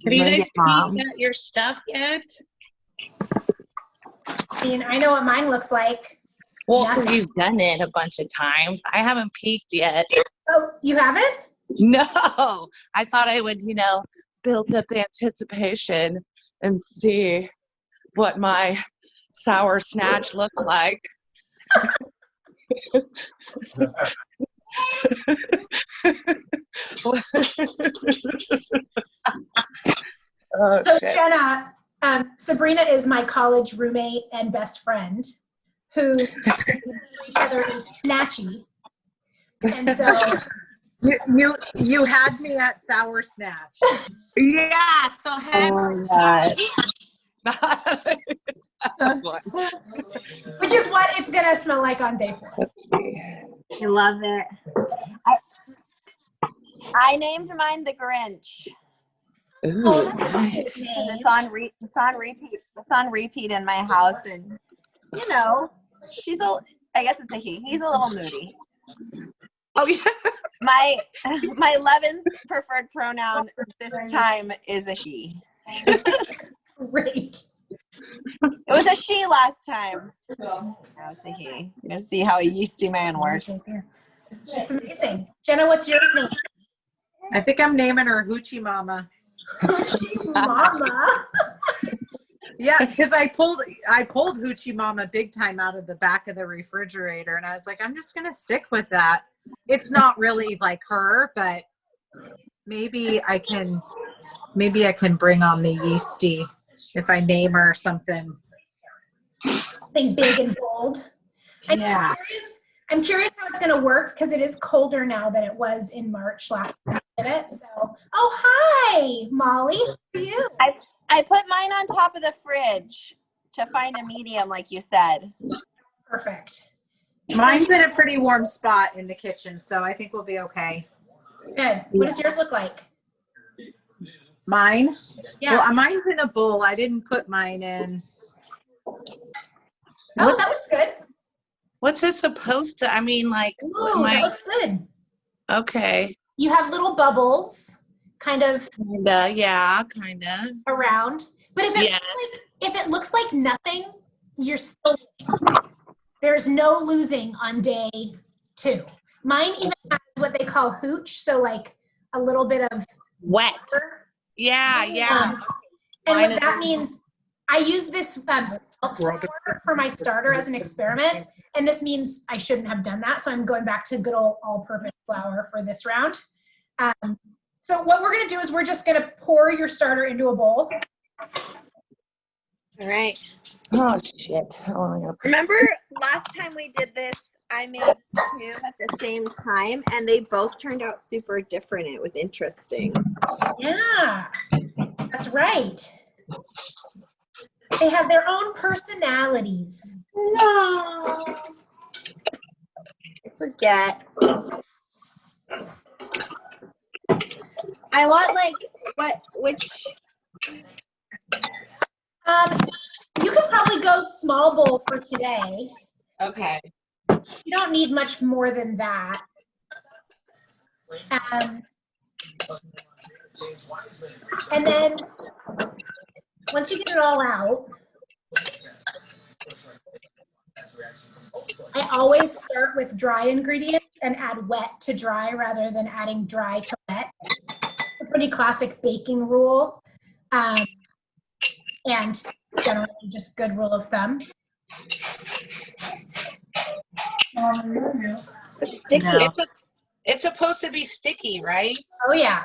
Have you guys peeked at your stuff yet? I know what mine looks like. Well, because you've done it a bunch of times. I haven't peeked yet. Oh, you haven't? No. I thought I would, build up the anticipation and see what my sour snatch looks like. So shit. Jenna, Sabrina is my college roommate and best friend who each other is snatchy. And so you had me at sour snatch. Yeah, so which is what it's gonna smell like on day 4. Let's see. I love it. I named mine the Grinch. Ooh, nice. It's on repeat. It's on repeat in my house, and I guess it's a he. He's a little moody. Oh yeah. My Levin's preferred pronoun this time is a he. Great. It was a she last time. Now it's a he. You're gonna see how a yeasty man works. It's amazing. Jenna, what's yours name? I think I'm naming her Hoochie Mama. Hoochie Mama. Yeah, because I pulled Hoochie Mama big time out of the back of the refrigerator, and I was like, I'm just gonna stick with that. It's not really like her, but maybe I can bring on the yeasty if I name her something. Something big and bold. Yeah. I'm curious how it's going to work because it is colder now than it was in March last time I did it. So, oh, hi, Molly. How are you? I put mine on top of the fridge to find a medium, like you said. Perfect. Mine's in a pretty warm spot in the kitchen, so I think we'll be okay. Good. What does yours look like? Mine? Yeah. Well, mine's in a bowl. I didn't put mine in. Oh, that looks good. What's it supposed to? Ooh, that looks good. Okay. You have little bubbles, kind of around. But if it looks like nothing, you're still winning. There's no losing on day 2. Mine even has what they call hooch, so like a little bit of wet. water. Yeah. And what that means, I use this flour for my starter as an experiment, and this means I shouldn't have done that, so I'm going back to good old all-purpose flour for this round. So what we're going to do is we're just going to pour your starter into a bowl. All right. Oh, shit. Remember last time we did this, I made 2 at the same time, and they both turned out super different. It was interesting. Yeah, that's right. They have their own personalities. No. I forget. I want which? You could probably go small bowl for today. Okay. You don't need much more than that. And then once you get it all out, I always start with dry ingredients and add wet to dry rather than adding dry to wet. It's a pretty classic baking rule. And generally just good rule of thumb. Sticky. No. It's supposed to be sticky, right? Oh, yeah.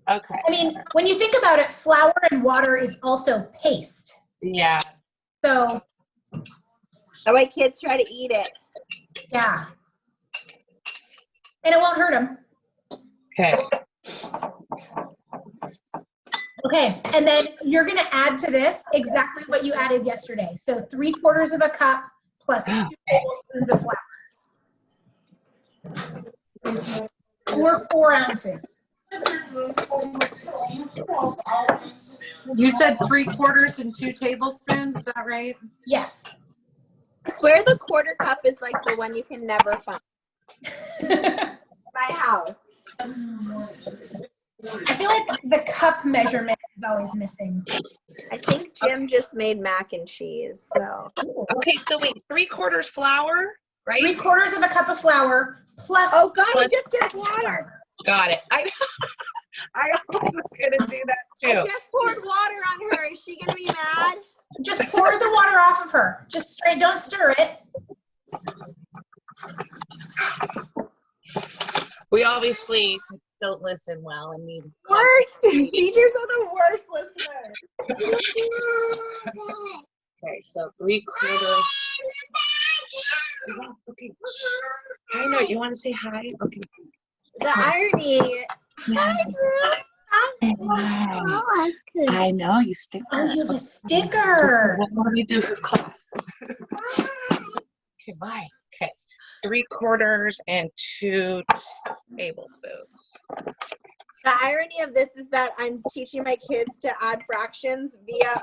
Okay. I mean, when you think about it, flour and water is also paste. Yeah. So. That way kids try to eat it. Yeah. And it won't hurt them. Okay. Okay, and then you're going to add to this exactly what you added yesterday. So 3/4 cup plus 2 tablespoons of flour. Or 4 ounces. You said 3/4 and 2 tablespoons. Is that right? Yes. I swear the 1/4 cup is like the one you can never find. My house. I feel like the cup measurement is always missing. I think Jim just made mac and cheese. So Okay, so wait, 3/4 flour, right? 3/4 of a cup of flour plus. oh God, I just did water. Got it. I was gonna do that I too. just poured water on her. Is she gonna be mad? Just pour the water off of her. Just straight, don't stir it. We obviously don't listen well and need Worst. Teachers are the worst listeners. Okay, so 3/4. Okay. I know you want to say hi. Okay. The irony. Hi, I know you sticker. Oh, you have a sticker. What do we do for class? Okay, bye. Okay, 3/4 and 2 tablespoons. The irony of this is that I'm teaching my kids to add fractions via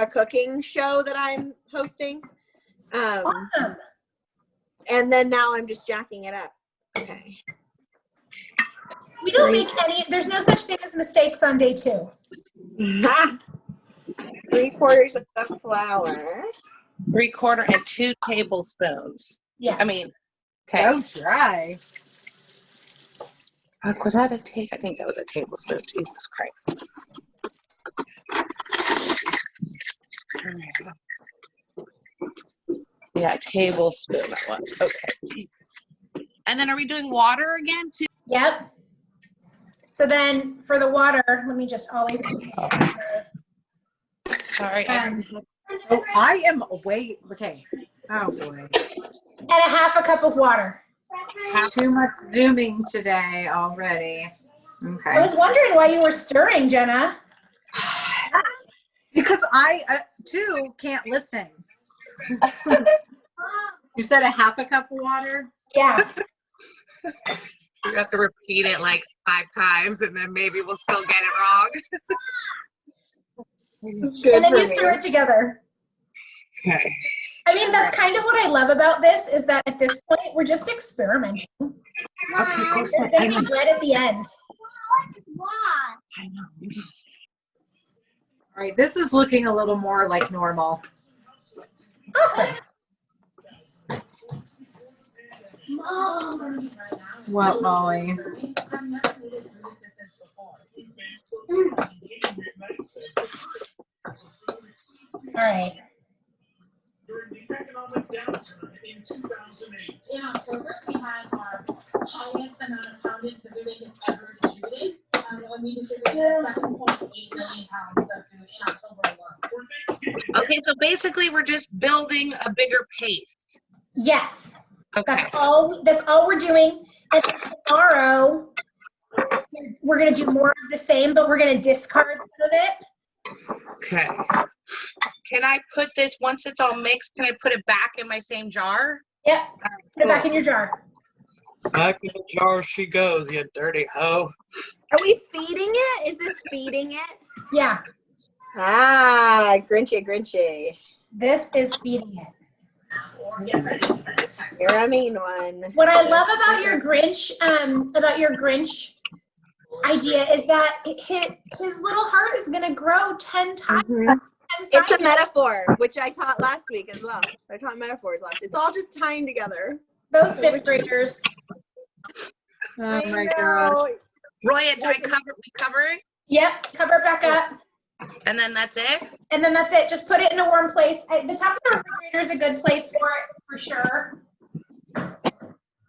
a cooking show that I'm hosting. Awesome. And then now I'm just jacking it up. Okay. We don't make any, there's no such thing as mistakes on day 2. 3/4 of flour. 3/4 and 2 tablespoons. Yes. I mean, okay. So dry. Was that a I think that was a tablespoon. Jesus Christ. Yeah, a tablespoon that was. Okay. Jesus. And then are we doing water again too? Yep. So then for the water, let me just always. Sorry. Oh, I am away. Okay. Oh boy. And a half a cup of water. Too much zooming today already. I Okay. was wondering why you were stirring, Jenna. Because I, too, can't listen. You said a half a cup of water? Yeah. You have to repeat it like 5 times and then maybe we'll still get it wrong. And then you stir it together. Okay. I mean, that's kind of what I love about this is that at this point, we're just experimenting. Okay, There's going to be bread at the end. I know. All right, this is looking a little more like normal. Awesome. What, Molly? All right. During the economic downturn in 2008. In October, we had our highest amount of poundage that Vivek has ever distributed. And we distributed 7.8 million pounds of food in October alone. Okay, so basically we're just building a bigger paste. Yes. Okay. That's all we're doing. And tomorrow, we're going to do more of the same, but we're going to discard some of it. Okay. Can I put this, once it's all mixed, can I put it back in my same jar? Yep. Put it back in your jar. Back in the jar she goes, you dirty hoe. Are we feeding it? Is this feeding it? Yeah. Ah, Grinchy. This is feeding it. You're a mean one. What I love about your Grinch idea is that his little heart is going to grow 10 times. Mm-hmm. It's a metaphor, which I taught last week as well. I taught metaphors last week. It's all just tying together. Those 5th graders. Oh my God. Roya, do I cover it? Yep. Cover it back up. And then that's it? And then that's it. Just put it in a warm place. The top of the refrigerator is a good place for it, for sure.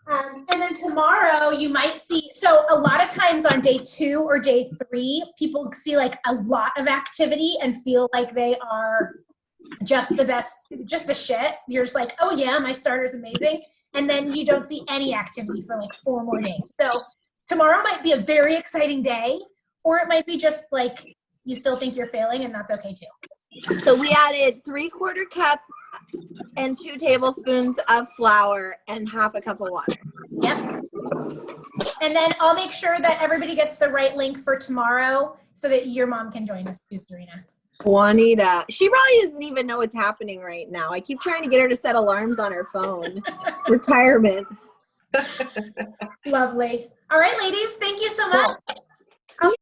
And then tomorrow you might see, so a lot of times on day 2 or day 3, people see like a lot of activity and feel like they are just the best, just the shit. You're just like, oh yeah, my starter's amazing. And then you don't see any activity for like 4 more days. So tomorrow might be a very exciting day, or it might be just like, you still think you're failing, and that's okay too. So we added 3/4 cup and 2 tablespoons of flour and half a cup of water. Yep. And then I'll make sure that everybody gets the right link for tomorrow so that your mom can join us too, Serena. Juanita, she probably doesn't even know what's happening right now. I keep trying to get her to set alarms on her phone. Retirement. Lovely. All right, ladies, thank you so much.